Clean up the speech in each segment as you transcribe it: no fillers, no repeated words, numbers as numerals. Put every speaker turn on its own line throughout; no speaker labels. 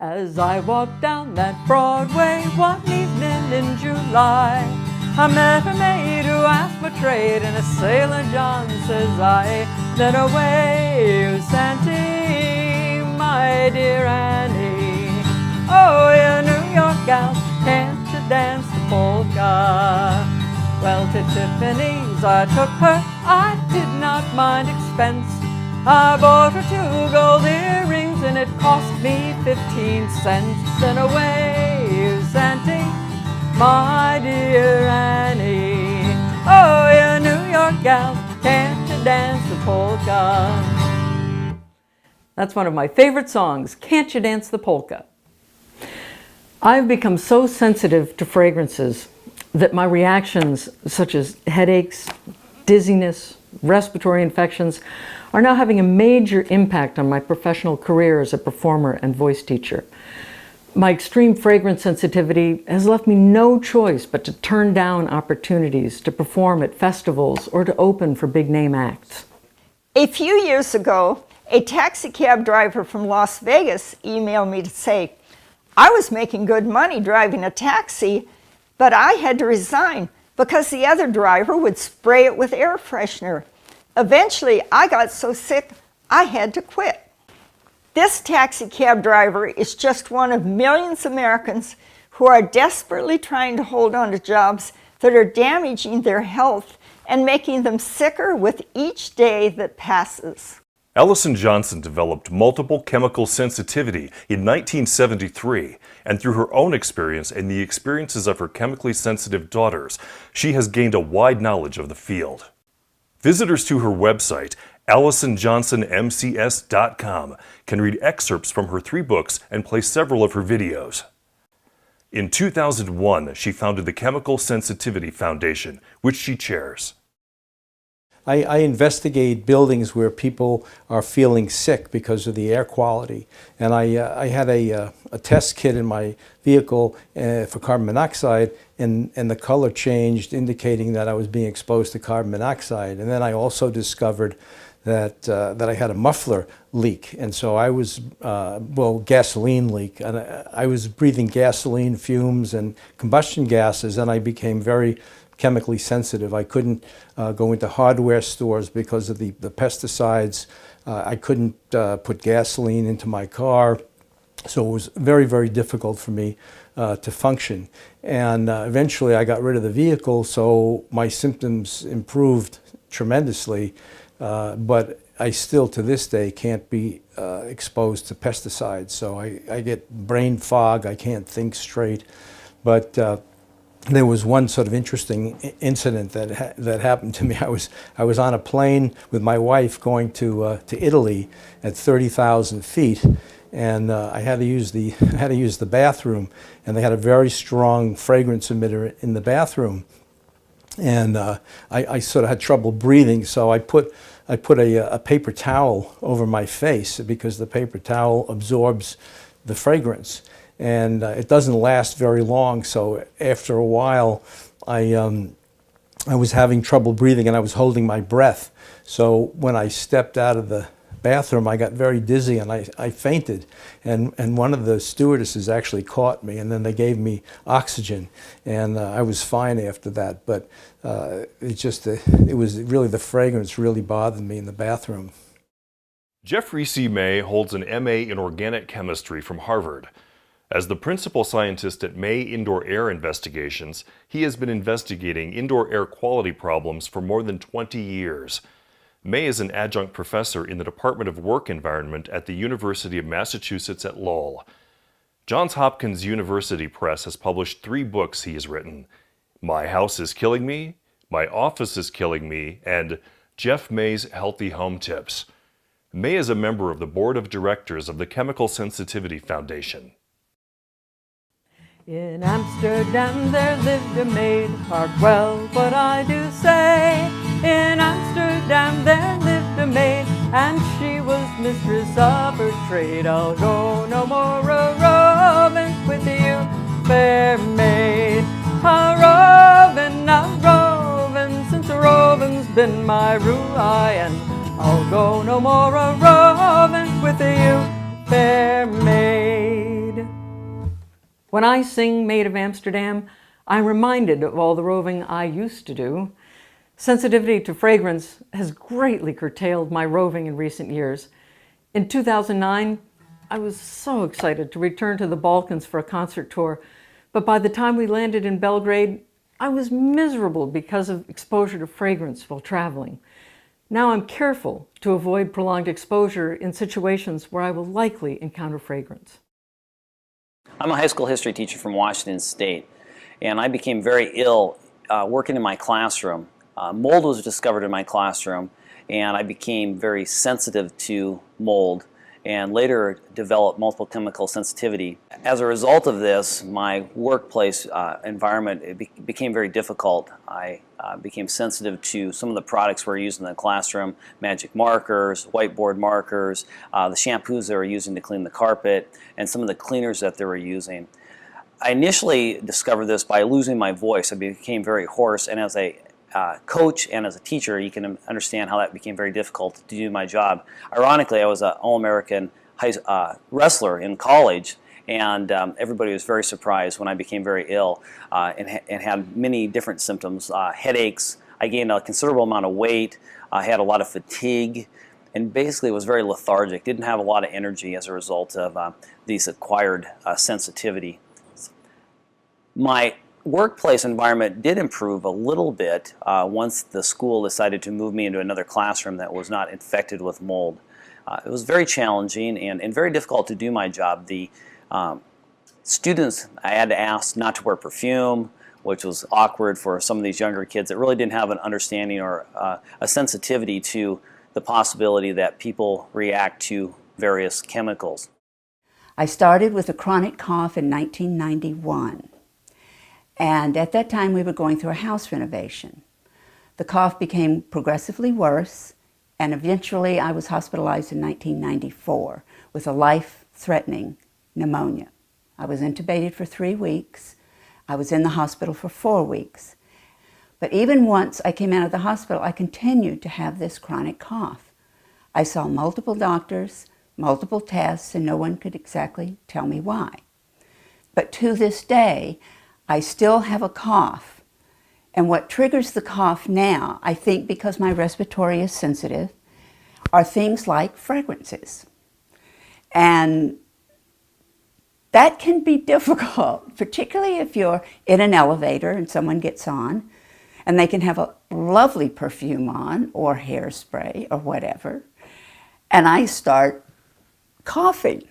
As I walked down that Broadway one evening in July, I met a maid who asked my trade, and a sailor John says I, then away you Santee, my dear Annie. Oh, you New York gal, can't you dance the polka? Well, to Tiffany's I took her, I did not mind expense. I bought her 2 gold earrings and it cost me 15 cents. Then away you Santee, my dear Annie. Oh, you New York gal, can't you dance the polka? That's one of my favorite songs, Can't You Dance the Polka? I've become so sensitive to fragrances that my reactions, such as headaches, dizziness, respiratory infections, are now having a major impact on my professional career as a performer and voice teacher. My extreme fragrance sensitivity has left me no choice but to turn down opportunities to perform at festivals or to open for big name acts.
A few years ago, a taxi cab driver from Las Vegas emailed me to say, I was making good money driving a taxi, but I had to resign because the other driver would spray it with air freshener. Eventually, I got so sick, I had to quit. This taxi cab driver is just one of millions of Americans who are desperately trying to hold on to jobs that are damaging their health and making them sicker with each day that passes.
Allison Johnson developed multiple chemical sensitivity in 1973, and through her own experience and the experiences of her chemically sensitive daughters, she has gained a wide knowledge of the field. Visitors to her website, AllisonJohnsonMCS.com, can read excerpts from her 3 books and play several of her videos. In 2001, she founded the Chemical Sensitivity Foundation, which she chairs.
I investigate buildings where people are feeling sick because of the air quality. And I had a test kit in my vehicle for carbon monoxide, and the color changed, indicating that I was being exposed to carbon monoxide. And then I also discovered that I had a muffler leak. And so I was, gasoline leak. And I was breathing gasoline fumes and combustion gases, and I became very chemically sensitive. I couldn't go into hardware stores because of the pesticides. I couldn't put gasoline into my car. So it was very, very difficult for me to function. And eventually I got rid of the vehicle, so my symptoms improved tremendously. But I still, to this day, can't be exposed to pesticides. So I get brain fog, I can't think straight. But there was one sort of interesting incident that happened to me. I was on a plane with my wife going to Italy at 30,000 feet, and I had to use the bathroom, and they had a very strong fragrance emitter in the bathroom, and I sort of had trouble breathing, so I put a paper towel over my face because the paper towel absorbs the fragrance. And it doesn't last very long, so after a while I was having trouble breathing and I was holding my breath. So when I stepped out of the bathroom, I got very dizzy and I fainted. And one of the stewardesses actually caught me, and then they gave me oxygen, and I was fine after that. But it was really, the fragrance really bothered me in the bathroom.
Jeffrey C. May holds an MA in Organic Chemistry from Harvard. As the principal scientist at May Indoor Air Investigations, he has been investigating indoor air quality problems for more than 20 years. May is an adjunct professor in the Department of Work Environment at the University of Massachusetts at Lowell. Johns Hopkins University Press has published 3 books he has written: My House is Killing Me, My Office is Killing Me, and Jeff May's Healthy Home Tips. May is a member of the Board of Directors of the Chemical Sensitivity Foundation.
In Amsterdam there lived a maid, hark well what I do say. In Amsterdam there lived a maid, and she was mistress of her trade. I'll go no more a-roving with you, fair maid. A-roving, since a-roving's been my rule, and I'll go no more a-roving with you, fair maid. When I sing Maid of Amsterdam, I'm reminded of all the roving I used to do. Sensitivity to fragrance has greatly curtailed my roving in recent years. In 2009, I was so excited to return to the Balkans for a concert tour, but by the time we landed in Belgrade, I was miserable because of exposure to fragrance while traveling. Now I'm careful to avoid prolonged exposure in situations where I will likely encounter fragrance.
I'm a high school history teacher from Washington State, and I became very ill working in my classroom. Mold was discovered in my classroom, and I became very sensitive to mold and later developed multiple chemical sensitivity. As a result of this, my workplace environment became very difficult. I became sensitive to some of the products we were using in the classroom, magic markers, whiteboard markers, the shampoos they were using to clean the carpet, and some of the cleaners that they were using. I initially discovered this by losing my voice. I became very hoarse, and as a coach and as a teacher, you can understand how that became very difficult to do my job. Ironically, I was an All-American wrestler in college, and everybody was very surprised when I became very ill and had many different symptoms, headaches. I gained a considerable amount of weight. I had a lot of fatigue, and basically was very lethargic, didn't have a lot of energy as a result of these acquired sensitivity. My workplace environment did improve a little bit once the school decided to move me into another classroom that was not infected with mold. It was very challenging and very difficult to do my job. The students, I had to ask not to wear perfume, which was awkward for some of these younger kids that really didn't have an understanding or a sensitivity to the possibility that people react to various chemicals.
I started with a chronic cough in 1991. And at that time, we were going through a house renovation. The cough became progressively worse, and eventually I was hospitalized in 1994 with a life-threatening pneumonia. I was intubated for 3 weeks. I was in the hospital for 4 weeks. But even once I came out of the hospital, I continued to have this chronic cough. I saw multiple doctors, multiple tests, and no one could exactly tell me why. But to this day, I still have a cough, and what triggers the cough now, I think because my respiratory is sensitive, are things like fragrances. And that can be difficult, particularly if you're in an elevator and someone gets on, and they can have a lovely perfume on, or hairspray, or whatever, and I start coughing.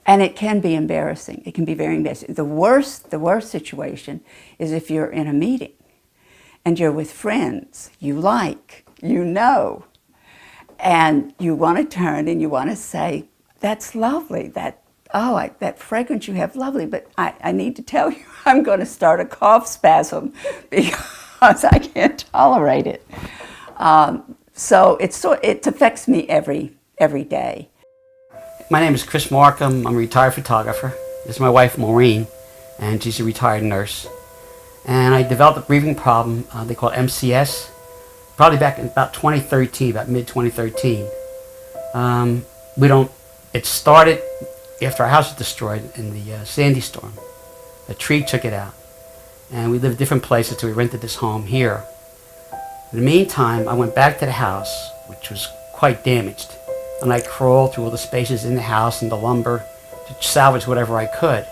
And it can be embarrassing. It can be very embarrassing. The worst situation is if you're in a meeting and you're with friends you like, you know, and you want to turn and you want to say, "That's lovely. That fragrance you have, lovely." But I need to tell you, I'm going to start a cough spasm because I can't tolerate it. So it affects me every day.
My name is Chris Markham. I'm a retired photographer. This is my wife, Maureen, and she's a retired nurse. And I developed a breathing problem they call MCS, probably back in about 2013, about mid-2013. It started after our house was destroyed in the Sandy storm. A tree took it out. And we lived different places, so we rented this home here. In the meantime, I went back to the house, which was quite damaged. And I crawled through all the spaces in the house and the lumber to salvage whatever I could.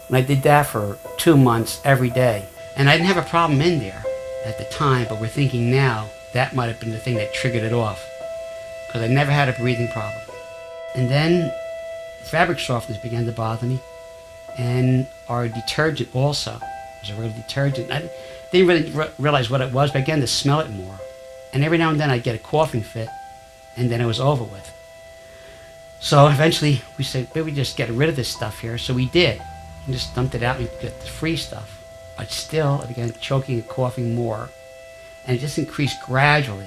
And I did that for 2 months every day. And I didn't have a problem in there at the time, but we're thinking now that might have been the thing that triggered it off, because I never had a breathing problem. And then fabric softeners began to bother me, and our detergent also was a real detergent. I didn't really realize what it was, but I began to smell it more. And every now and then I'd get a coughing fit, and then it was over with. So eventually we said, maybe we just get rid of this stuff here. So we did. We just dumped it out and got the free stuff. But still, I began choking and coughing more. And it just increased gradually.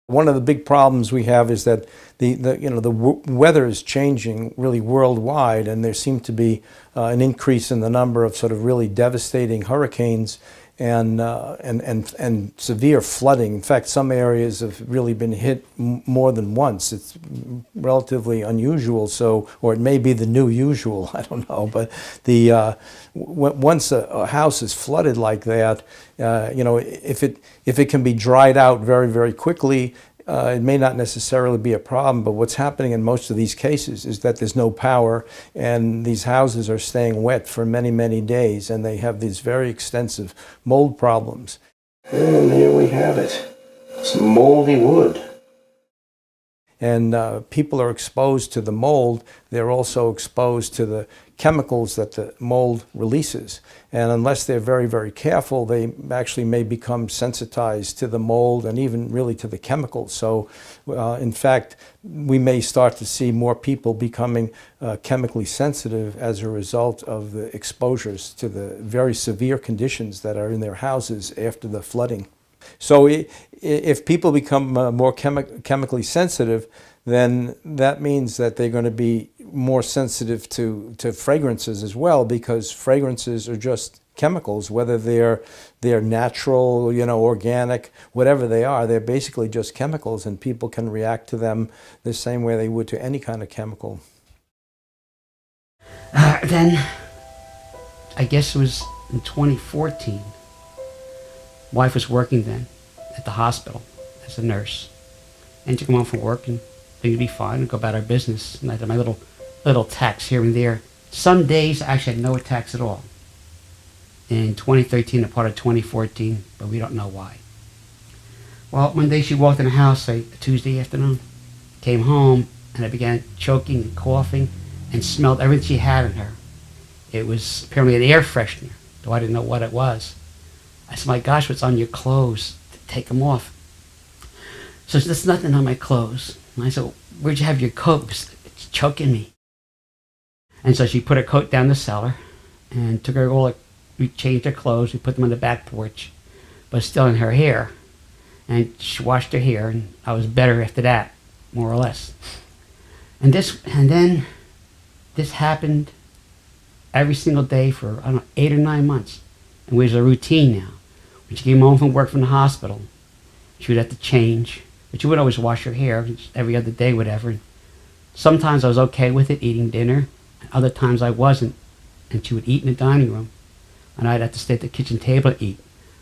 One of the big problems we have is that the weather is changing really worldwide, and there seems to be an increase in the number of sort of really devastating hurricanes and severe flooding. In fact, some areas have really been hit more than once. It's relatively unusual, so, or it may be the new usual, I don't know. But once a house is flooded like that, if it can be dried out very, very quickly, it may not necessarily be a problem, but what's happening in most of these cases is that there's no power and these houses are staying wet for many, many days, and they have these very extensive mold problems.
And here we have it, some moldy wood.
And people are exposed to the mold. They're also exposed to the chemicals that the mold releases. And unless they're very, very careful, they actually may become sensitized to the mold and even really to the chemicals. So in fact, we may start to see more people becoming chemically sensitive as a result of the exposures to the very severe conditions that are in their houses after the flooding. So if people become more chemically sensitive, then that means that they're going to be more sensitive to fragrances as well, because fragrances are just chemicals, whether they're natural, organic, whatever they are. They're basically just chemicals, and people can react to them the same way they would to any kind of chemical.
Then, I guess it was in 2014. Wife was working then at the hospital as a nurse, and to come home from work and things would be fine and go about our business. And I had my little attacks here and there. Some days I actually had no attacks at all. In 2013 and part of 2014, but we don't know why. Well, one day she walked in the house, a Tuesday afternoon, came home, and I began choking and coughing and smelled everything she had in her. It was apparently an air freshener, though I didn't know what it was. I said, my gosh, what's on your clothes? Take them off. So there's nothing on my clothes. And I said, where'd you have your coat? It's choking me. And so she put her coat down the cellar and took her we changed her clothes, we put them on the back porch, but still in her hair. And she washed her hair, and I was better after that, more or less. And then this happened every single day for, 8 or 9 months. And it was a routine now. When she came home from work from the hospital, she would have to change, but she would always wash her hair every other day, whatever. Sometimes I was okay with it, eating dinner, and other times I wasn't, and she would eat in the dining room, and I'd have to stay at the kitchen table to eat.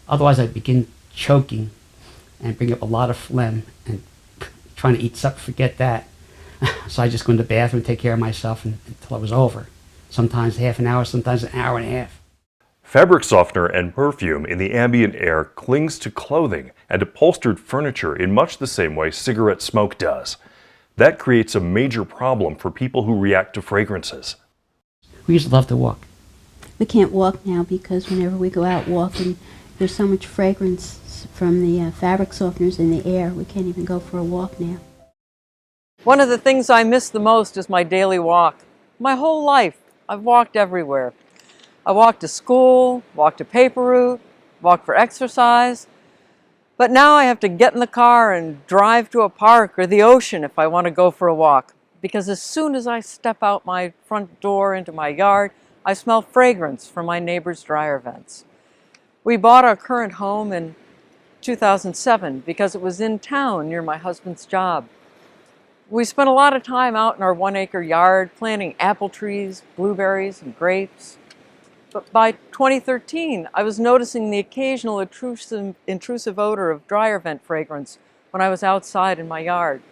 Otherwise, I'd begin choking and bring up a lot of phlegm, and trying to eat something, forget that. So I just go in the bathroom, take care of myself until it was over. Sometimes half an hour, sometimes an hour and a half.
Fabric softener and perfume in the ambient air clings to clothing and upholstered furniture in much the same way cigarette smoke does. That creates a major problem for people who react to fragrances.
We used to love to walk.
We can't walk now because whenever we go out walking, there's so much fragrance from the fabric softeners in the air. We can't even go for a walk now.
One of the things I miss the most is my daily walk. My whole life, I've walked everywhere. I walked to school, walked to paper route, walked for exercise. But now I have to get in the car and drive to a park or the ocean if I want to go for a walk. Because as soon as I step out my front door into my yard, I smell fragrance from my neighbor's dryer vents. We bought our current home in 2007 because it was in town near my husband's job. We spent a lot of time out in our 1-acre yard planting apple trees, blueberries, and grapes. But by 2013, I was noticing the occasional intrusive odor of dryer vent fragrance when I was outside in my yard.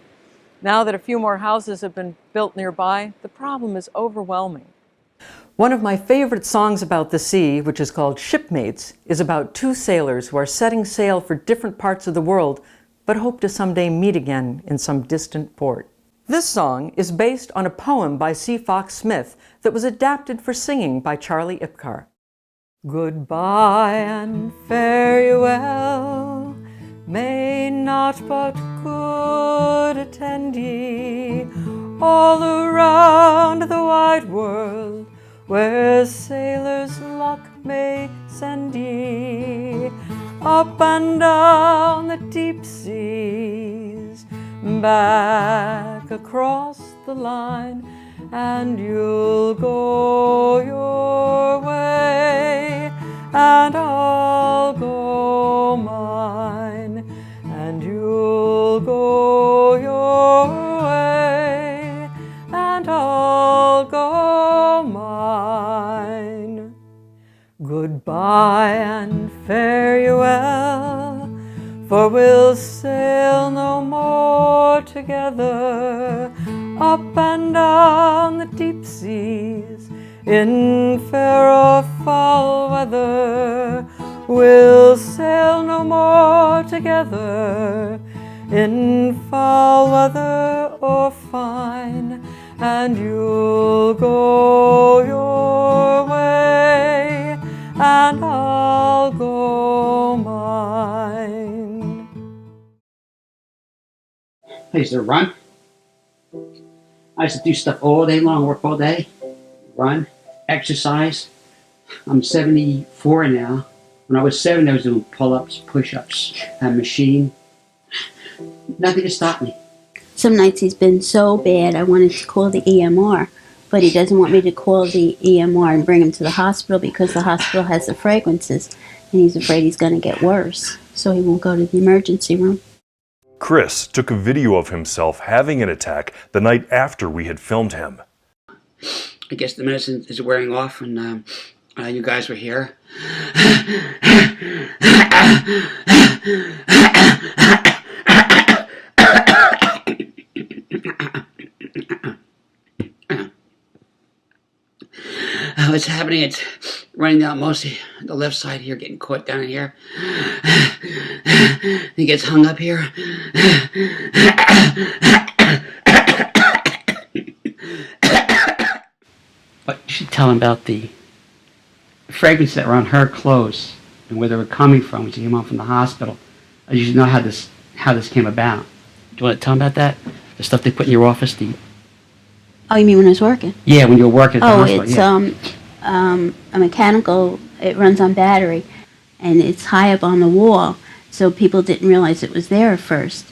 Now that a few more houses have been built nearby, the problem is overwhelming. One of my favorite songs about the sea, which is called Shipmates, is about two sailors who are setting sail for different parts of the world, but hope to someday meet again in some distant port. This song is based on a poem by C. Fox Smith that was adapted for singing by Charlie Ipcar. Goodbye and fare you well, may not but good attend ye all around the wide world, where sailors' luck may send ye, up and down the deep seas, back across the line, and you'll go your way, and I'll together, up and down the deep seas, in fair or foul weather. We'll sail no more together, in foul weather or fine, and you'll go your way, and I'll go mine.
I used to run. I used to do stuff all day long, work all day, run, exercise. I'm 74 now. When I was 7, I was doing pull-ups, push-ups, a machine. Nothing to stop me.
Some nights he's been so bad I wanted to call the EMR, but he doesn't want me to call the EMR and bring him to the hospital because the hospital has the fragrances, and he's afraid he's going to get worse, so he won't go to the emergency room.
Chris took a video of himself having an attack the night after we had filmed him.
I guess the medicine is wearing off and you guys were here. What's happening? It's running down mostly the left side here, getting caught down in here. He gets hung up here. But you should tell him about the fragrances that were on her clothes and where they were coming from when she came home from the hospital. You should know how this came about. Do you want to tell him about that? The stuff they put in your office?
Oh, you mean when I was working?
Yeah, when you were working at the hospital.
It's
yeah.
a mechanical, it runs on battery, and it's high up on the wall, so people didn't realize it was there at first.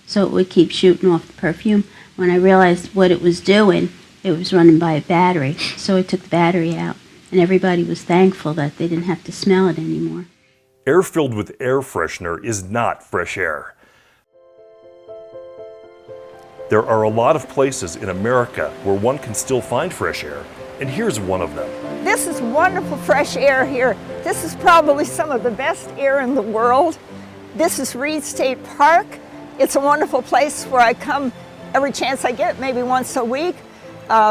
So it would keep shooting off the perfume. When I realized what it was doing, it was running by a battery, so I took the battery out, and everybody was thankful that they didn't have to smell it anymore.
Air filled with air freshener is not fresh air. There are a lot of places in America where one can still find fresh air, and here's one of them.
This is wonderful fresh air here. This is probably some of the best air in the world. This is Reed State Park. It's a wonderful place where I come every chance I get, maybe once a week,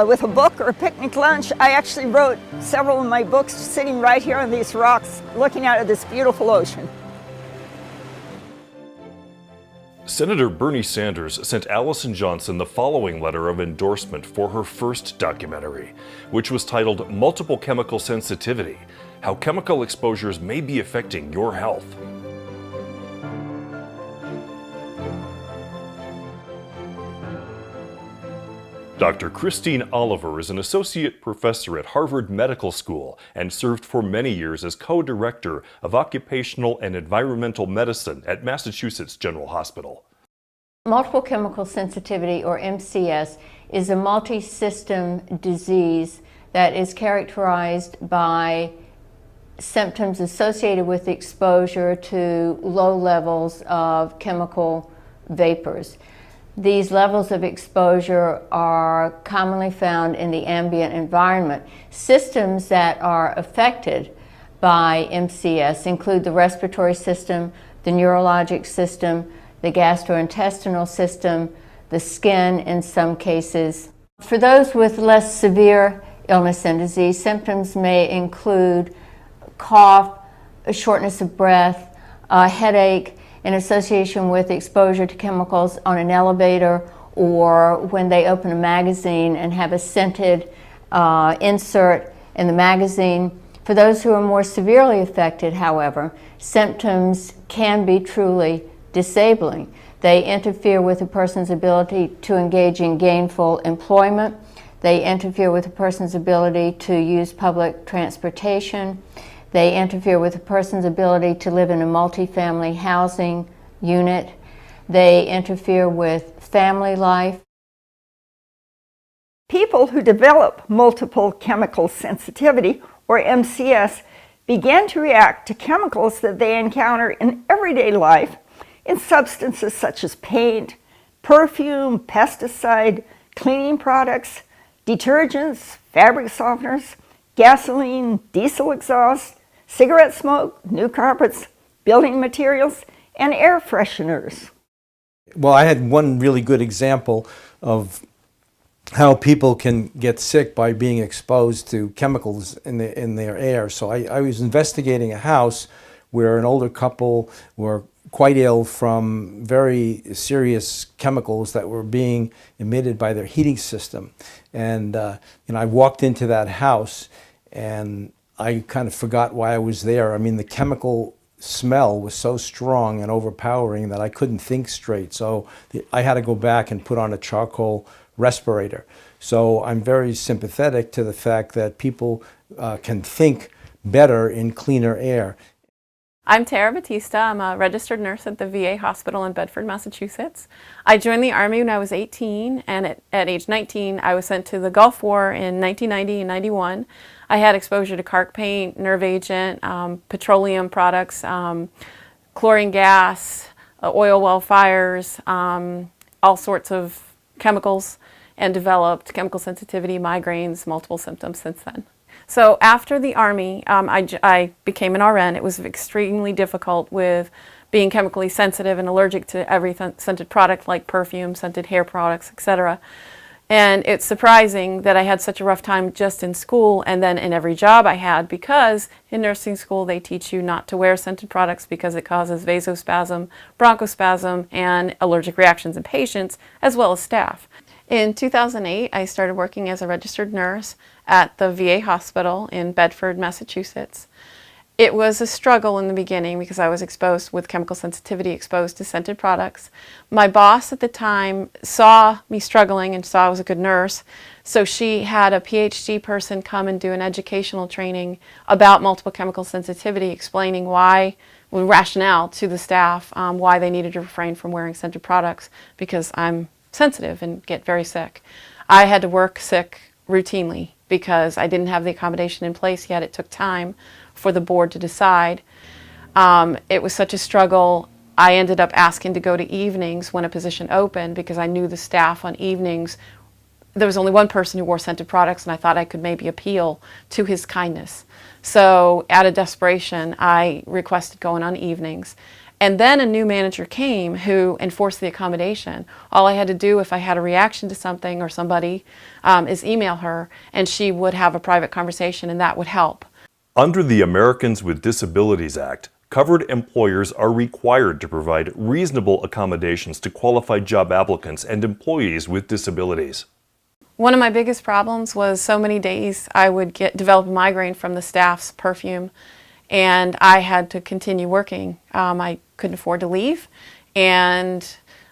with a book or a picnic lunch. I actually wrote several of my books sitting right here on these rocks, looking out at this beautiful ocean.
Senator Bernie Sanders sent Allison Johnson the following letter of endorsement for her first documentary, which was titled Multiple Chemical Sensitivity: How Chemical Exposures May Be Affecting Your Health. Dr. Christine Oliver is an associate professor at Harvard Medical School and served for many years as co-director of occupational and environmental medicine at Massachusetts General Hospital.
Multiple chemical sensitivity, or MCS, is a multi-system disease that is characterized by symptoms associated with exposure to low levels of chemical vapors. These levels of exposure are commonly found in the ambient environment. Systems that are affected by MCS include the respiratory system, the neurologic system, the gastrointestinal system, the skin in some cases. For those with less severe illness and disease, symptoms may include cough, shortness of breath, headache, in association with exposure to chemicals on an elevator, or when they open a magazine and have a scented insert in the magazine. For those who are more severely affected, however, symptoms can be truly disabling. They interfere with a person's ability to engage in gainful employment. They interfere with a person's ability to use public transportation. They interfere with a person's ability to live in a multifamily housing unit. They interfere with family life.
People who develop multiple chemical sensitivity, or MCS, begin to react to chemicals that they encounter in everyday life in substances such as paint, perfume, pesticide, cleaning products, detergents, fabric softeners, gasoline, diesel exhaust, cigarette smoke, new carpets, building materials, and air fresheners.
Well, I had one really good example of how people can get sick by being exposed to chemicals in their air. So I was investigating a house where an older couple were quite ill from very serious chemicals that were being emitted by their heating system. And I walked into that house and I kind of forgot why I was there. I mean, the chemical smell was so strong and overpowering that I couldn't think straight. So I had to go back and put on a charcoal respirator. So I'm very sympathetic to the fact that people can think better in cleaner air.
I'm Tara Batista. I'm a registered nurse at the VA hospital in Bedford, Massachusetts. I joined the Army when I was 18, and at age 19 I was sent to the Gulf War in 1990 and 91. I had exposure to carc paint, nerve agent, petroleum products, chlorine gas, oil well fires, all sorts of chemicals, and developed chemical sensitivity, migraines, multiple symptoms since then. So after the Army, I became an RN. It was extremely difficult with being chemically sensitive and allergic to every scented product like perfume, scented hair products, etc. And it's surprising that I had such a rough time just in school and then in every job I had, because in nursing school they teach you not to wear scented products because it causes vasospasm, bronchospasm, and allergic reactions in patients as well as staff. In 2008, I started working as a registered nurse at the VA hospital in Bedford, Massachusetts. It was a struggle in the beginning because I was exposed with chemical sensitivity, exposed to scented products. My boss at the time saw me struggling and saw I was a good nurse, so she had a PhD person come and do an educational training about multiple chemical sensitivity, explaining why, with rationale to the staff, why they needed to refrain from wearing scented products, because I'm sensitive and get very sick. I had to work sick routinely because I didn't have the accommodation in place yet. It took time for the board to decide. It was such a struggle. I ended up asking to go to evenings when a position opened because I knew the staff on evenings. There was only one person who wore scented products, and I thought I could maybe appeal to his kindness. So out of desperation, I requested going on evenings. And then a new manager came who enforced the accommodation. All I had to do if I had a reaction to something or somebody is email her, and she would have a private conversation, and that would help.
Under the Americans with Disabilities Act, covered employers are required to provide reasonable accommodations to qualified job applicants and employees with disabilities.
One of my biggest problems was so many days I would develop a migraine from the staff's perfume, and I had to continue working. I couldn't afford to leave, and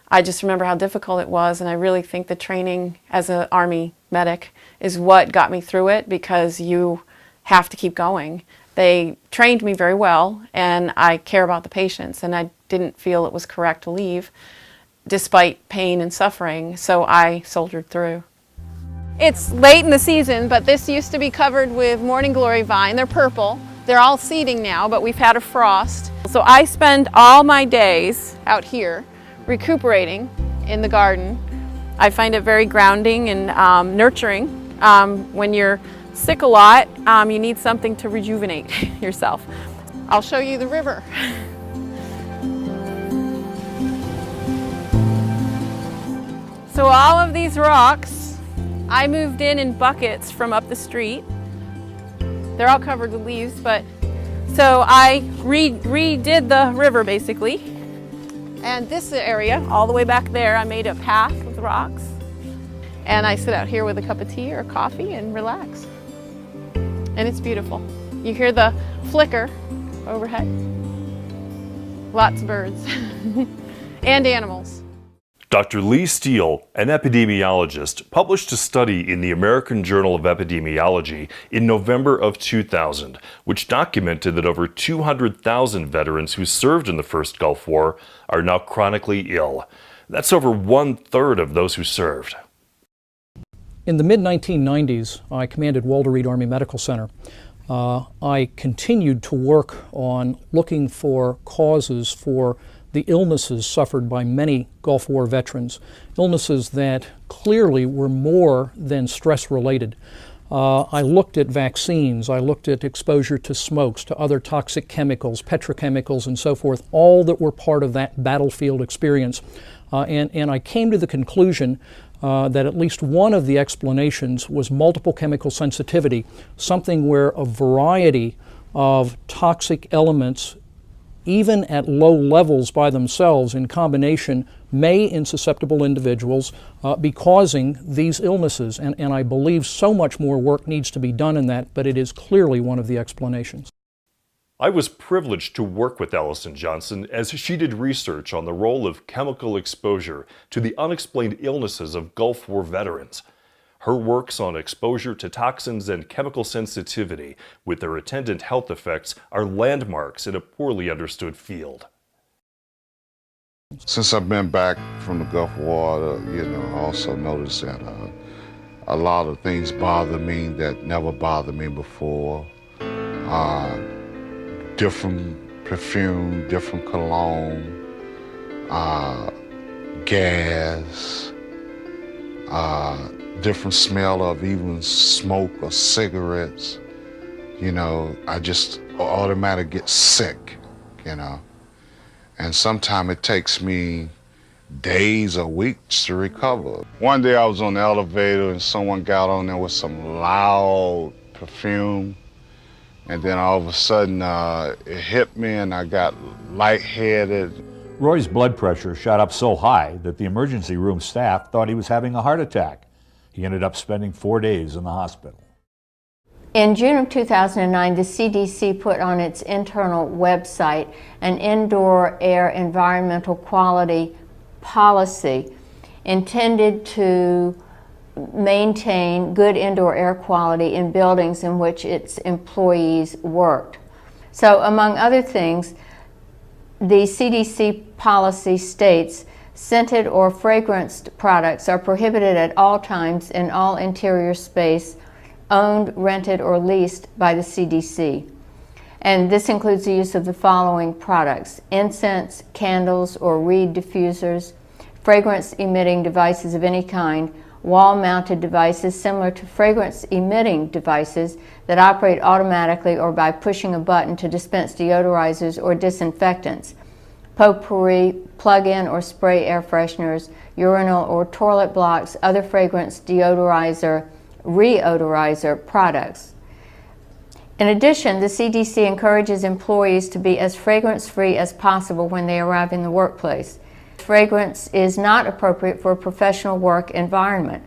I just remember how difficult it was, and I really think the training as an Army medic is what got me through it, because you have to keep going. They trained me very well, and I care about the patients, and I didn't feel it was correct to leave despite pain and suffering, so I soldiered through. It's late in the season, but this used to be covered with morning glory vine. They're purple. They're all seeding now, but we've had a frost. So I spend all my days out here recuperating in the garden. I find it very grounding and nurturing. When you're sick a lot, you need something to rejuvenate yourself. I'll show you the river. So all of these rocks, I moved in buckets from up the street. They're all covered with leaves, but so I redid the river basically. And this area, all the way back there, I made a path with rocks. And I sit out here with a cup of tea or coffee and relax. And it's beautiful. You hear the flicker overhead. Lots of birds and animals.
Dr. Lee Steele, an epidemiologist, published a study in the American Journal of Epidemiology in November of 2000, which documented that over 200,000 veterans who served in the first Gulf War are now chronically ill. That's over 1/3 of those who served.
In the mid-1990s, I commanded Walter Reed Army Medical Center. I continued to work on looking for causes for the illnesses suffered by many Gulf War veterans, illnesses that clearly were more than stress-related. I looked at vaccines, I looked at exposure to smokes, to other toxic chemicals, petrochemicals, and so forth, all that were part of that battlefield experience. And I came to the conclusion that at least one of the explanations was multiple chemical sensitivity, something where a variety of toxic elements, even at low levels by themselves in combination, may in susceptible individuals be causing these illnesses. And I believe so much more work needs to be done in that, but it is clearly one of the explanations.
I was privileged to work with Allison Johnson as she did research on the role of chemical exposure to the unexplained illnesses of Gulf War veterans. Her works on exposure to toxins and chemical sensitivity with their attendant health effects are landmarks in a poorly understood field.
Since I've been back from the Gulf War, I also noticed that a lot of things bother me that never bothered me before. Different perfume, different cologne, gas, different smell of even smoke or cigarettes. I just automatically get sick, And sometimes it takes me days or weeks to recover. One day I was on the elevator and someone got on there with some loud perfume. And then all of a sudden, it hit me and I got lightheaded.
Roy's blood pressure shot up so high that the emergency room staff thought he was having a heart attack. He ended up spending 4 days in the hospital.
In June of 2009, the CDC put on its internal website an indoor air environmental quality policy intended to maintain good indoor air quality in buildings in which its employees worked. So, among other things, the CDC policy states scented or fragranced products are prohibited at all times in all interior space owned, rented, or leased by the CDC. And this includes the use of the following products: incense, candles, or reed diffusers, fragrance-emitting devices of any kind, wall-mounted devices similar to fragrance-emitting devices that operate automatically or by pushing a button to dispense deodorizers or disinfectants, potpourri, plug-in or spray air fresheners, urinal or toilet blocks, other fragrance deodorizer, reodorizer products. In addition, the CDC encourages employees to be as fragrance-free as possible when they arrive in the workplace. Fragrance is not appropriate for a professional work environment,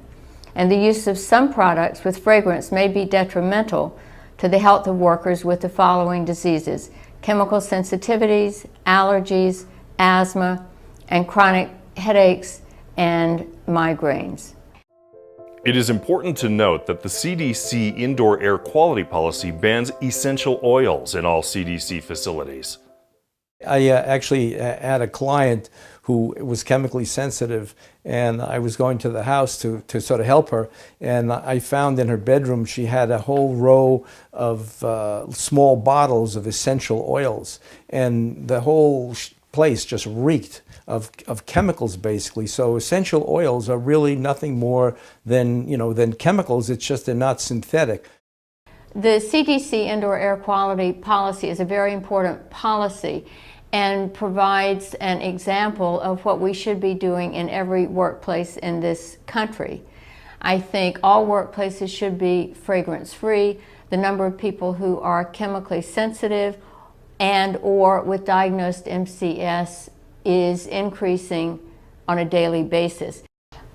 and the use of some products with fragrance may be detrimental to the health of workers with the following diseases: chemical sensitivities, allergies, asthma, and chronic headaches and migraines.
It is important to note that the CDC indoor air quality policy bans essential oils in all CDC facilities.
I actually had a client who was chemically sensitive, and I was going to the house to sort of help her, and I found in her bedroom she had a whole row of small bottles of essential oils, and the whole place just reeked of chemicals, basically. So essential oils are really nothing more than chemicals. It's just they're not synthetic.
The CDC indoor air quality policy is a very important policy and provides an example of what we should be doing in every workplace in this country. I think all workplaces should be fragrance-free. The number of people who are chemically sensitive and or with diagnosed MCS is increasing on a daily basis.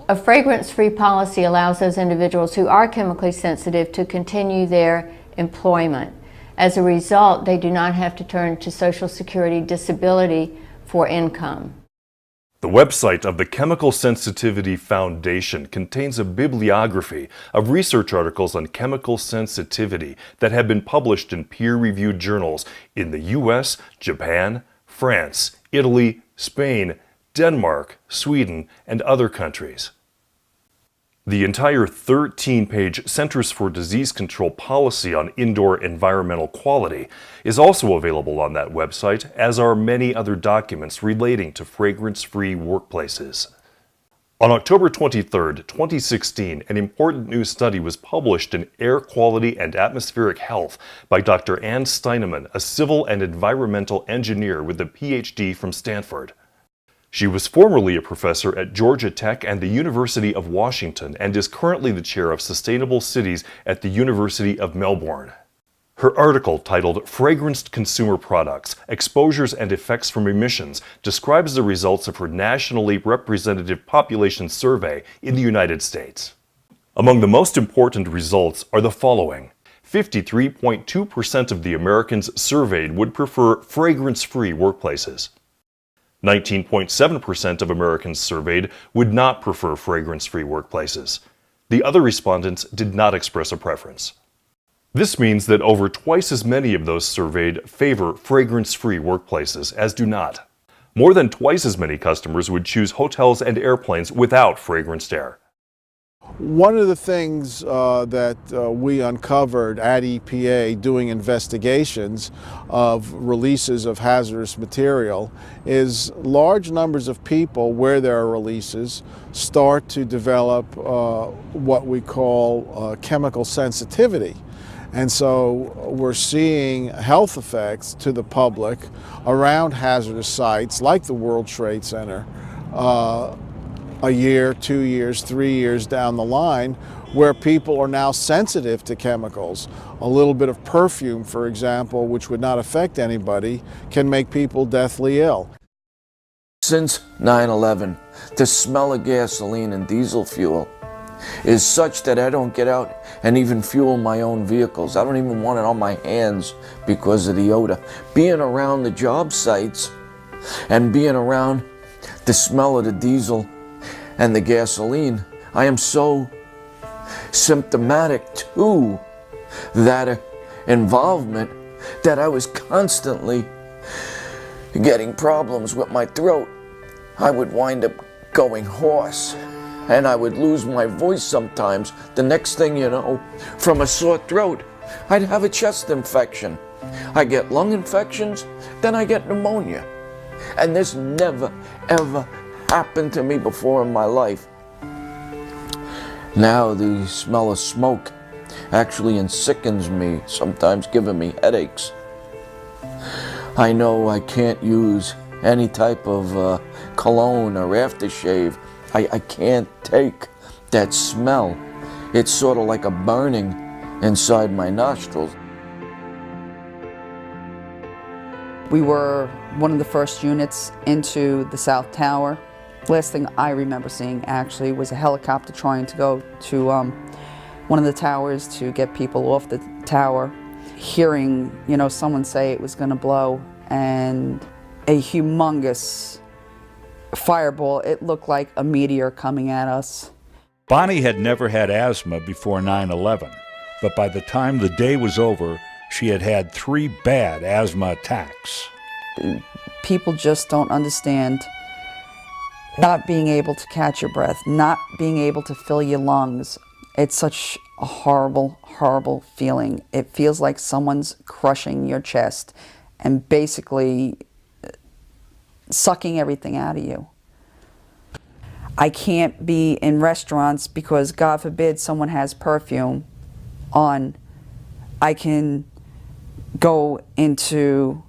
A fragrance-free policy allows those individuals who are chemically sensitive to continue their employment. As a result, they do not have to turn to Social Security disability for income.
The website of the Chemical Sensitivity Foundation contains a bibliography of research articles on chemical sensitivity that have been published in peer-reviewed journals in the US, Japan, France, Italy, Spain, Denmark, Sweden, and other countries. The entire 13-page Centers for Disease Control policy on indoor environmental quality is also available on that website, as are many other documents relating to fragrance-free workplaces. On October 23, 2016, an important new study was published in Air Quality and Atmospheric Health by Dr. Ann Steinemann, a civil and environmental engineer with a PhD from Stanford. She was formerly a professor at Georgia Tech and the University of Washington and is currently the chair of Sustainable Cities at the University of Melbourne. Her article, titled Fragranced Consumer Products, Exposures and Effects from Emissions, describes the results of her nationally representative population survey in the United States. Among the most important results are the following. 53.2% of the Americans surveyed would prefer fragrance-free workplaces. 19.7% of Americans surveyed would not prefer fragrance-free workplaces. The other respondents did not express a preference. This means that over twice as many of those surveyed favor fragrance-free workplaces as do not. More than twice as many customers would choose hotels and airplanes without fragranced air.
One of the things that we uncovered at EPA doing investigations of releases of hazardous material is large numbers of people where there are releases start to develop what we call chemical sensitivity. And so we're seeing health effects to the public around hazardous sites like the World Trade Center a year, 2 years, 3 years down the line, where people are now sensitive to chemicals. A little bit of perfume, for example, which would not affect anybody, can make people deathly ill.
Since 9/11, the smell of gasoline and diesel fuel is such that I don't get out and even fuel my own vehicles. I don't even want it on my hands because of the odor. Being around the job sites and being around the smell of the diesel and the gasoline, I am so symptomatic to that involvement that I was constantly getting problems with my throat. I would wind up going hoarse and I would lose my voice sometimes. The next thing you know, from a sore throat, I'd have a chest infection. I get lung infections, then I get pneumonia. And this never, ever happened to me before in my life. Now the smell of smoke actually sickens me, sometimes giving me headaches. I know I can't use any type of cologne or aftershave. I can't take that smell. It's sort of like a burning inside my nostrils.
We were one of the first units into the South Tower. Last thing I remember seeing actually was a helicopter trying to go to one of the towers to get people off the tower. Hearing, someone say it was going to blow, and a humongous fireball. It looked like a meteor coming at us.
Bonnie had never had asthma before 9/11, but by the time the day was over, she had had 3 bad asthma attacks.
People just don't understand not being able to catch your breath, not being able to fill your lungs. It's such a horrible, horrible feeling. It feels like someone's crushing your chest and basically sucking everything out of you. I can't be in restaurants because, God forbid, someone has perfume on. I can go into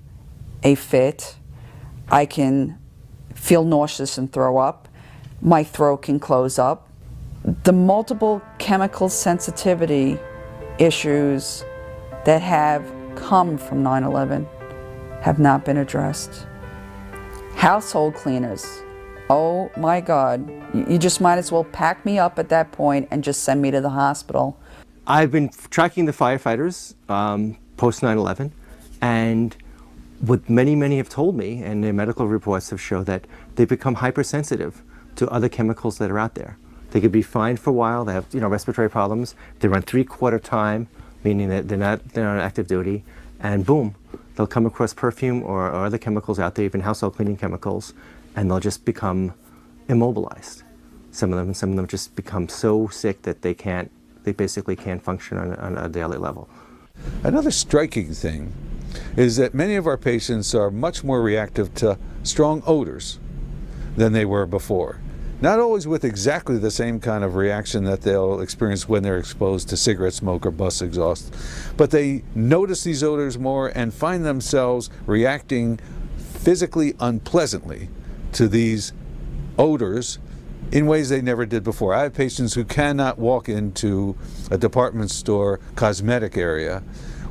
a fit. I can feel nauseous and throw up. My throat can close up. The multiple chemical sensitivity issues that have come from 9/11 have not been addressed. Household cleaners. Oh my God, you just might as well pack me up at that point and just send me to the hospital.
I've been tracking the firefighters post 9/11, and what many have told me, and their medical reports have shown that they've become hypersensitive to other chemicals that are out there. They could be fine for a while, they have respiratory problems, they run 3/4 time, meaning that they're not on active duty, and boom, they'll come across perfume or other chemicals out there, even household cleaning chemicals, and they'll just become immobilized. Some of them just become so sick that they basically can't function on a daily level.
Another striking thing is that many of our patients are much more reactive to strong odors than they were before. Not always with exactly the same kind of reaction that they'll experience when they're exposed to cigarette smoke or bus exhaust, but they notice these odors more and find themselves reacting physically unpleasantly to these odors in ways they never did before. I have patients who cannot walk into a department store cosmetic area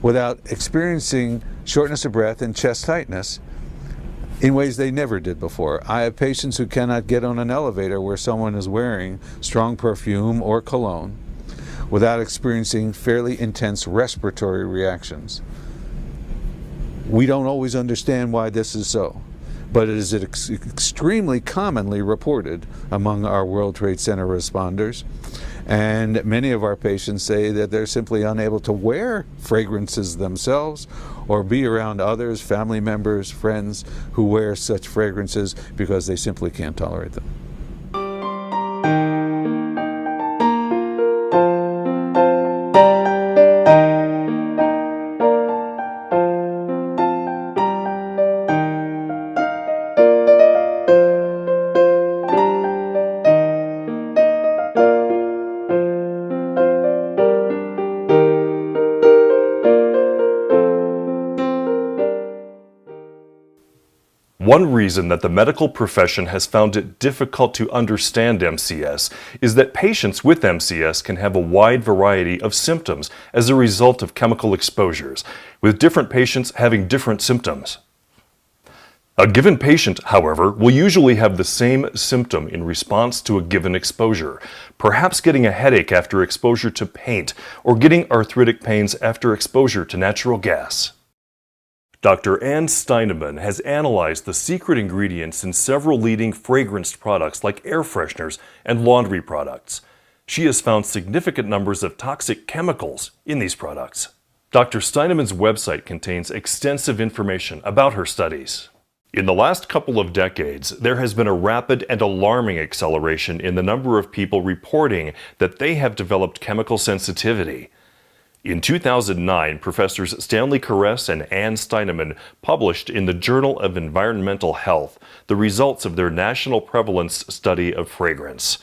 without experiencing shortness of breath and chest tightness in ways they never did before. I have patients who cannot get on an elevator where someone is wearing strong perfume or cologne without experiencing fairly intense respiratory reactions. We don't always understand why this is so, but it is extremely commonly reported among our World Trade Center responders. And many of our patients say that they're simply unable to wear fragrances themselves or be around others, family members, friends who wear such fragrances because they simply can't tolerate them.
One reason that the medical profession has found it difficult to understand MCS is that patients with MCS can have a wide variety of symptoms as a result of chemical exposures, with different patients having different symptoms. A given patient, however, will usually have the same symptom in response to a given exposure, perhaps getting a headache after exposure to paint or getting arthritic pains after exposure to natural gas. Dr. Ann Steineman has analyzed the secret ingredients in several leading fragranced products like air fresheners and laundry products. She has found significant numbers of toxic chemicals in these products. Dr. Steineman's website contains extensive information about her studies. In the last couple of decades, there has been a rapid and alarming acceleration in the number of people reporting that they have developed chemical sensitivity. In 2009, Professors Stanley Caress and Ann Steineman published in the Journal of Environmental Health the results of their national prevalence study of fragrance.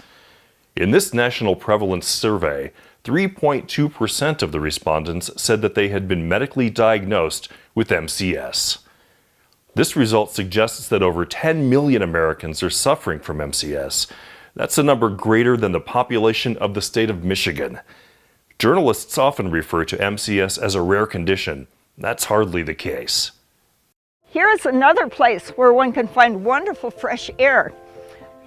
In this national prevalence survey, 3.2% of the respondents said that they had been medically diagnosed with MCS. This result suggests that over 10 million Americans are suffering from MCS. That's a number greater than the population of the state of Michigan. Journalists often refer to MCS as a rare condition. That's hardly the case.
Here is another place where one can find wonderful fresh air.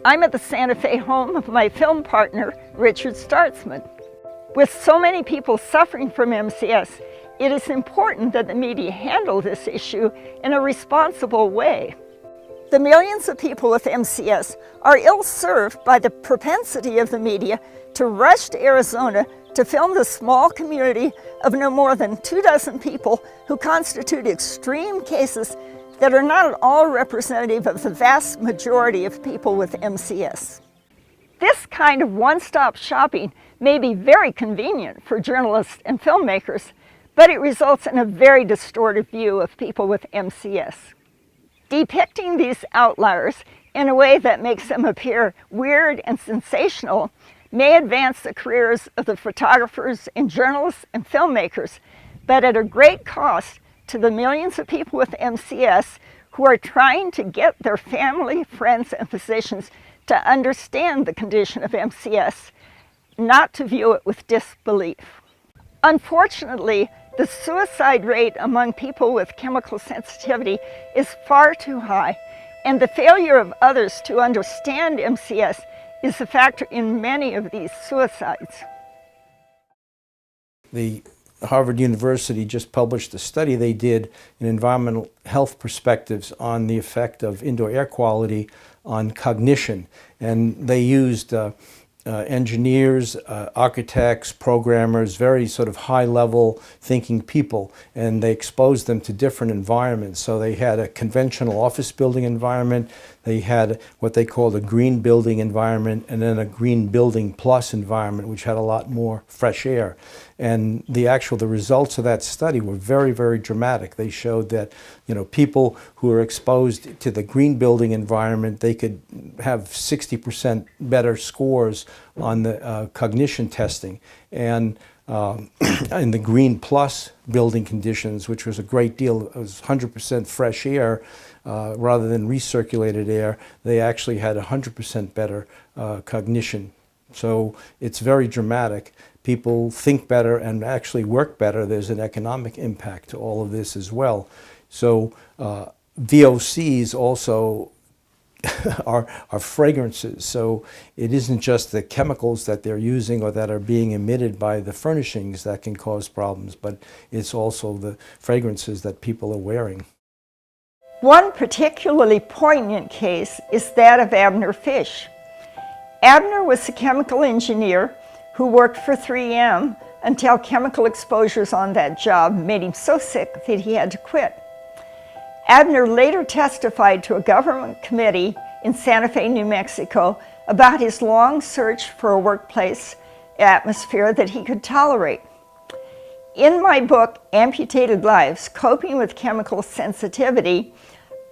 I'm at the Santa Fe home of my film partner, Richard Startzman. With so many people suffering from MCS, it is important that the media handle this issue in a responsible way. The millions of people with MCS are ill-served by the propensity of the media to rush to Arizona to film the small community of no more than 24 people who constitute extreme cases that are not at all representative of the vast majority of people with MCS. This kind of one-stop shopping may be very convenient for journalists and filmmakers, but it results in a very distorted view of people with MCS. Depicting these outliers in a way that makes them appear weird and sensational may advance the careers of the photographers and journalists and filmmakers, but at a great cost to the millions of people with MCS who are trying to get their family, friends, and physicians to understand the condition of MCS, not to view it with disbelief. Unfortunately, the suicide rate among people with chemical sensitivity is far too high, and the failure of others to understand MCS is a factor in many of these suicides.
The Harvard University just published a study they did in environmental health perspectives on the effect of indoor air quality on cognition. And they used engineers, architects, programmers, very sort of high-level thinking people, and they exposed them to different environments. So they had a conventional office building environment, they had what they called a green building environment, and then a green building plus environment, which had a lot more fresh air. And the results of that study were very, very dramatic. They showed that, people who are exposed to the green building environment, they could have 60% better scores on the cognition testing. And in the Green Plus building conditions, which was a great deal. It was 100% fresh air rather than recirculated air. They actually had 100% better cognition. So it's very dramatic. People think better and actually work better. There's an economic impact to all of this as well. So VOCs also are fragrances. So it isn't just the chemicals that they're using or that are being emitted by the furnishings that can cause problems, but it's also the fragrances that people are wearing.
One particularly poignant case is that of Abner Fish. Abner was a chemical engineer who worked for 3M until chemical exposures on that job made him so sick that he had to quit. Abner later testified to a government committee in Santa Fe, New Mexico, about his long search for a workplace atmosphere that he could tolerate. In my book, Amputated Lives, Coping with Chemical Sensitivity,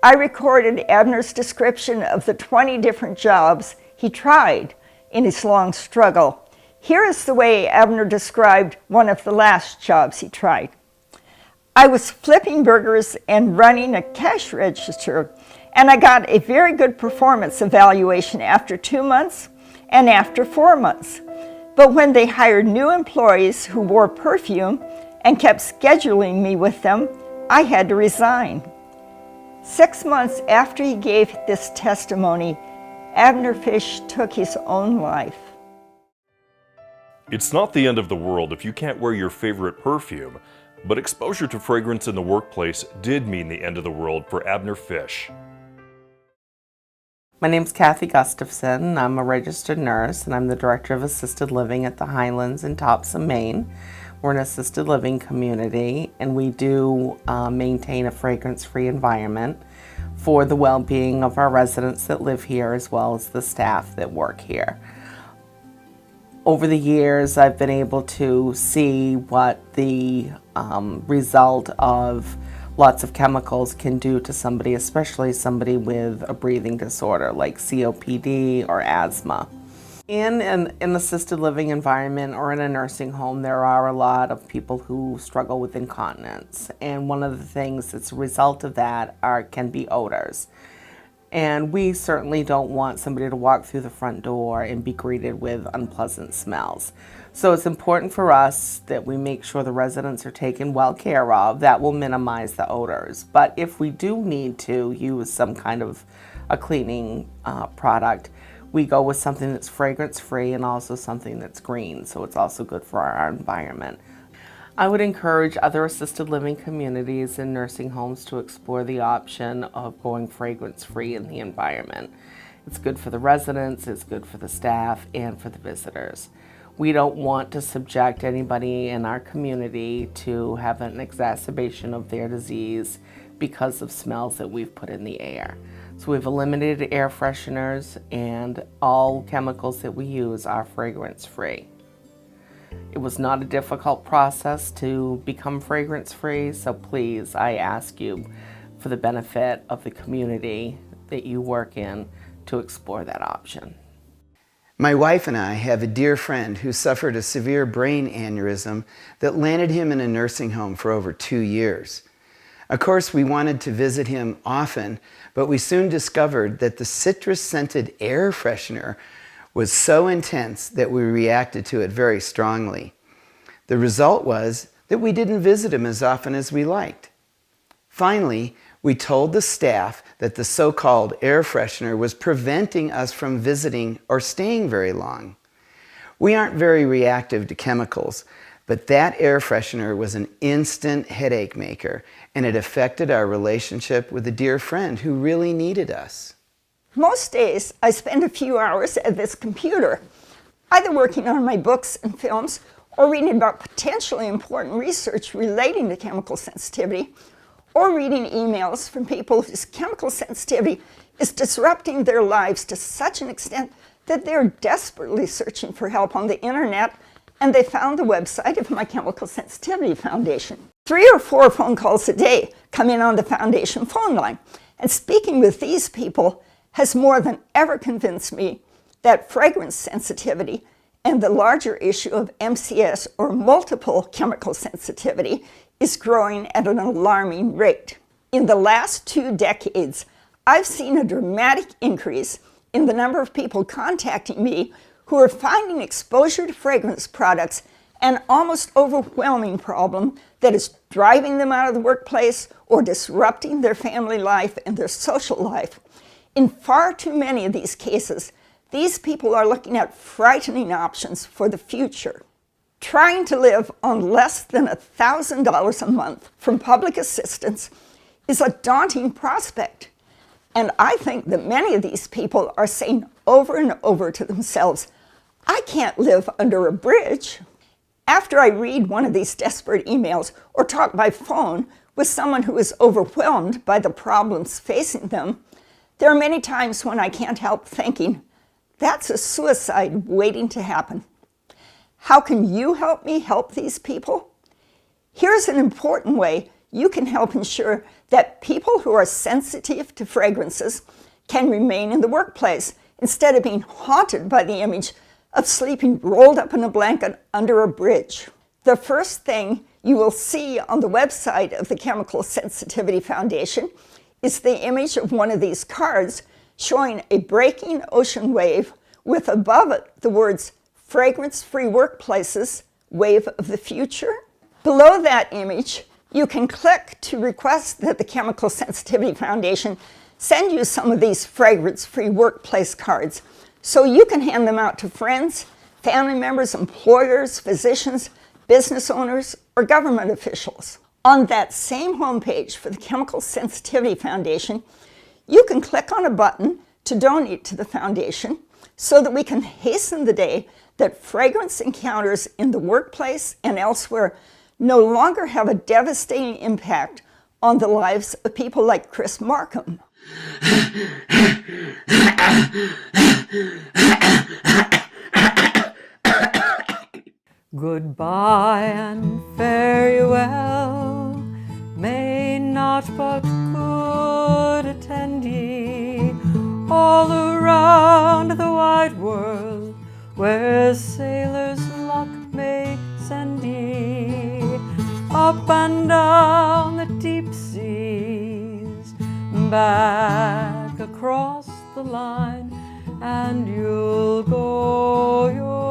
I recorded Abner's description of the 20 different jobs he tried in his long struggle. Here is the way Abner described one of the last jobs he tried. I was flipping burgers and running a cash register, and I got a very good performance evaluation after 2 months and after 4 months. But when they hired new employees who wore perfume and kept scheduling me with them, I had to resign. 6 months after he gave this testimony, Abner Fish took his own life.
It's not the end of the world if you can't wear your favorite perfume, but exposure to fragrance in the workplace did mean the end of the world for Abner Fish.
My name's Kathy Gustafson. I'm a registered nurse and I'm the director of assisted living at the Highlands in Topsom, Maine. We're an assisted living community and we do maintain a fragrance-free environment for the well-being of our residents that live here as well as the staff that work here. Over the years, I've been able to see what the result of lots of chemicals can do to somebody, especially somebody with a breathing disorder like COPD or asthma. In an assisted living environment or in a nursing home, there are a lot of people who struggle with incontinence. And one of the things that's a result of that can be odors. And we certainly don't want somebody to walk through the front door and be greeted with unpleasant smells. So it's important for us that we make sure the residents are taken well care of. That will minimize the odors. But if we do need to use some kind of a cleaning product, we go with something that's fragrance-free and also something that's green. So it's also good for our environment. I would encourage other assisted living communities and nursing homes to explore the option of going fragrance-free in the environment. It's good for the residents, it's good for the staff, and for the visitors. We don't want to subject anybody in our community to have an exacerbation of their disease because of smells that we've put in the air. So we've eliminated air fresheners and all chemicals that we use are fragrance-free. It was not a difficult process to become fragrance-free, so please, I ask you, for the benefit of the community that you work in, to explore that option.
My wife and I have a dear friend who suffered a severe brain aneurysm that landed him in a nursing home for over 2 years. Of course, we wanted to visit him often, but we soon discovered that the citrus-scented air freshener was so intense that we reacted to it very strongly. The result was that we didn't visit him as often as we liked. Finally, we told the staff that the so-called air freshener was preventing us from visiting or staying very long. We aren't very reactive to chemicals, but that air freshener was an instant headache maker, and it affected our relationship with a dear friend who really needed us.
Most days, I spend a few hours at this computer, either working on my books and films or reading about potentially important research relating to chemical sensitivity, or reading emails from people whose chemical sensitivity is disrupting their lives to such an extent that they're desperately searching for help on the internet, and they found the website of my Chemical Sensitivity Foundation. 3 or 4 phone calls a day come in on the foundation phone line, and speaking with these people has more than ever convinced me that fragrance sensitivity And the larger issue of MCS, or multiple chemical sensitivity, is growing at an alarming rate. In the last 2 decades, I've seen a dramatic increase in the number of people contacting me who are finding exposure to fragrance products an almost overwhelming problem that is driving them out of the workplace or disrupting their family life and their social life. In far too many of these cases, these people are looking at frightening options for the future. Trying to live on less than $1,000 a month from public assistance is a daunting prospect. And I think that many of these people are saying over and over to themselves, I can't live under a bridge. After I read one of these desperate emails or talk by phone with someone who is overwhelmed by the problems facing them, there are many times when I can't help thinking, that's a suicide waiting to happen. How can you help me help these people? Here's an important way you can help ensure that people who are sensitive to fragrances can remain in the workplace instead of being haunted by the image of sleeping rolled up in a blanket under a bridge. The first thing you will see on the website of the Chemical Sensitivity Foundation is the image of one of these cards showing a breaking ocean wave with above it the words "Fragrance-Free Workplaces, Wave of the Future." Below that image, you can click to request that the Chemical Sensitivity Foundation send you some of these fragrance-free workplace cards so you can hand them out to friends, family members, employers, physicians, business owners, or government officials. On that same homepage for the Chemical Sensitivity Foundation, you can click on a button to donate to the foundation so that we can hasten the day that fragrance encounters in the workplace and elsewhere no longer have a devastating impact on the lives of people like Chris Markham.
Goodbye and fare you well, may not but good attend ye all around the wide world, where sailors' luck may send ye, up and down the deep seas, back across the line, and you'll go your